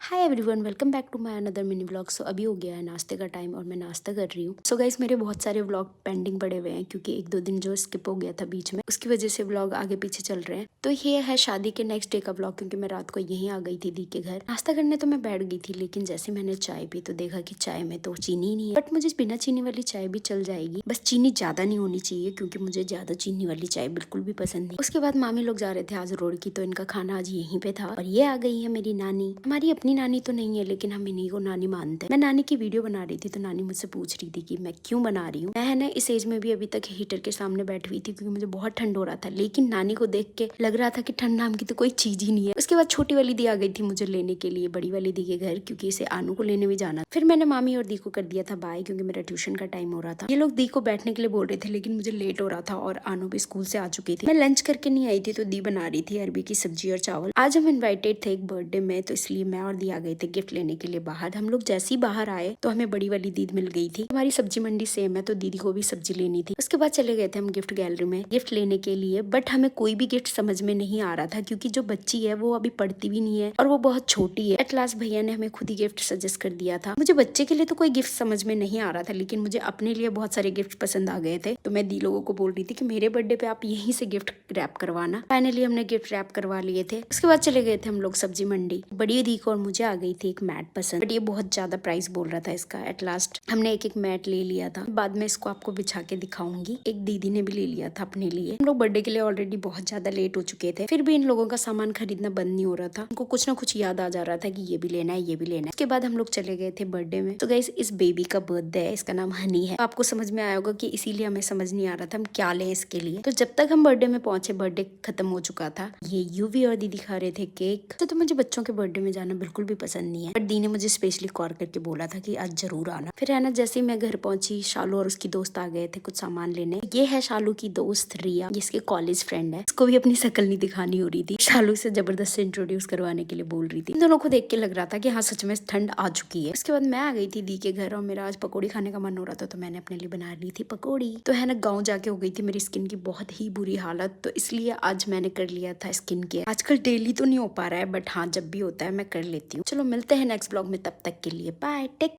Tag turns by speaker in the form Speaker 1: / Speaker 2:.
Speaker 1: Hi everyone, welcome back to my another mini vlog. So अभी हो गया है नाश्ते का टाइम और मैं नाश्ता कर रही हूँ। सो गाइस, मेरे बहुत सारे व्लॉग पेंडिंग पड़े हुए हैं क्योंकि एक दो दिन जो स्किप हो गया था बीच में, उसकी वजह से व्लॉग आगे पीछे चल रहे हैं। तो ये है शादी के नेक्स्ट डे का व्लॉग, क्योंकि मैं रात को यहीं आ गई थी दी के घर। नाश्ता करने तो मैं बैठ गई थी, लेकिन जैसे मैंने चाय पी तो देखा कि चाय में तो चीनी नहीं है। बट मुझे बिना चीनी वाली चाय भी चल जाएगी, बस चीनी ज्यादा नहीं होनी चाहिए क्योंकि मुझे ज्यादा चीनी वाली चाय बिल्कुल भी पसंद नहीं। उसके बाद मामी लोग जा रहे थे आज रोड की, तो इनका खाना आज यहीं पे था। और ये आ गई है मेरी नानी। हमारी अपनी नानी तो नहीं है, लेकिन हम इन्हीं को नानी मानते हैं। मैं नानी की वीडियो बना रही थी तो नानी मुझसे पूछ रही थी कि मैं क्यों बना रही हूँ। मैं है ना इस एज में भी अभी तक हीटर के सामने बैठी हुई थी क्योंकि मुझे बहुत ठंड हो रहा था, लेकिन नानी को देख के लग रहा था कि ठंड नाम की तो कोई चीज ही नहीं है। उसके बाद छोटी वाली दी आ गई थी मुझे लेने के लिए बड़ी वाली दी के घर, क्योंकि इसे आनू को लेने भी जाना। फिर मैंने मामी और दी को कर दिया था बाय, क्योंकि मेरा ट्यूशन का टाइम हो रहा था। ये लोग दी को बैठने के लिए बोल रहे थे, लेकिन मुझे लेट हो रहा था और आनू भी स्कूल से आ चुकी थी। मैं लंच करके नहीं आई थी तो दी बना रही थी अरबी की सब्जी और चावल। आज हम इन्वाइटेड थे एक बर्थडे में, तो इसलिए मैं और दी आ गए थे गिफ्ट लेने के लिए बाहर। हम लोग जैसे ही बाहर आए तो हमें बड़ी वाली दीदी मिल गई थी। हमारी सब्जी मंडी सेम है तो दीदी को भी सब्जी लेनी थी। उसके बाद चले गए थे हम गिफ्ट गैलरी में गिफ्ट लेने के लिए। बट हमें कोई भी गिफ्ट समझ में नहीं आ रहा था क्योंकि जो बच्ची है वो अभी पढ़ती भी नहीं है और वो बहुत छोटी है। एट लास्ट भैया ने हमें खुद ही गिफ्ट सजेस्ट कर दिया था। मुझे बच्चे के लिए तो कोई गिफ्ट समझ में नहीं आ रहा था, लेकिन मुझे अपने लिए बहुत सारे गिफ्ट पसंद आ गए थे। तो मैं दी लोगों को बोल रही थी कि मेरे बर्थडे पे आप यहीं से गिफ्ट रैप करवाना। फाइनली हमने गिफ्ट रैप करवा लिए थे। उसके बाद चले गए थे हम लोग सब्जी मंडी। बड़ी दी को और मुझे आ गई थी एक मैट पसंद, बट ये बहुत ज्यादा प्राइस बोल रहा था इसका। एट लास्ट हमने एक एक मैट ले लिया था। बाद में इसको आपको बिछा के दिखाऊंगी। एक दीदी ने भी ले लिया था अपने लिए। हम लोग बर्थडे के लिए ऑलरेडी बहुत ज्यादा लेट हो चुके थे, फिर भी इन लोगों का सामान खरीदना बंद नहीं हो रहा था। उनको कुछ ना कुछ याद आ जा रहा था कि ये भी लेना है, ये भी लेना है। उसके बाद हम लोग चले गए थे बर्थडे में। तो गाइस, इस बेबी का बर्थडे है, इसका नाम हनी है। आपको समझ में आया होगा कि इसीलिए हमें समझ नहीं आ रहा था हम क्या लें इसके लिए। तो जब तक हम बर्थडे में पहुंचे बर्थडे खत्म हो चुका था। ये यूवी और दीदी खा रहे थे केक। तो मुझे बच्चों के बर्थडे में जाना बिल्कुल भी पसंद नहीं है, बट दी ने मुझे स्पेशली कॉल करके बोला था कि आज जरूर आना। फिर है ना जैसे ही मैं घर पहुंची, शालू और उसकी दोस्त आ गए थे कुछ सामान लेने। ये है शालू की दोस्त रिया, जिसके कॉलेज फ्रेंड है। इसको भी अपनी शक्ल नहीं दिखानी हो रही थी। शालू से जबरदस्त इंट्रोड्यूस करवाने के लिए बोल रही थी। इन दोनों को देख के लग रहा था कि हाँ सच में ठंड आ चुकी है। उसके बाद मैं आ गई थी दी के घर और मेरा आज पकौड़ी खाने का मन हो रहा था, तो मैंने अपने लिए बना ली थी पकौड़ी। तो है ना गाँव जाके हो गई थी मेरी स्किन की बहुत ही बुरी हालत, तो इसलिए आज मैंने कर लिया था स्किन केयर। आजकल डेली तो नहीं हो पा रहा है, बट हाँ जब भी होता है मैं कर लेती हूँ। चलो मिलते हैं नेक्स्ट ब्लॉग में, तब तक के लिए बाय टेक।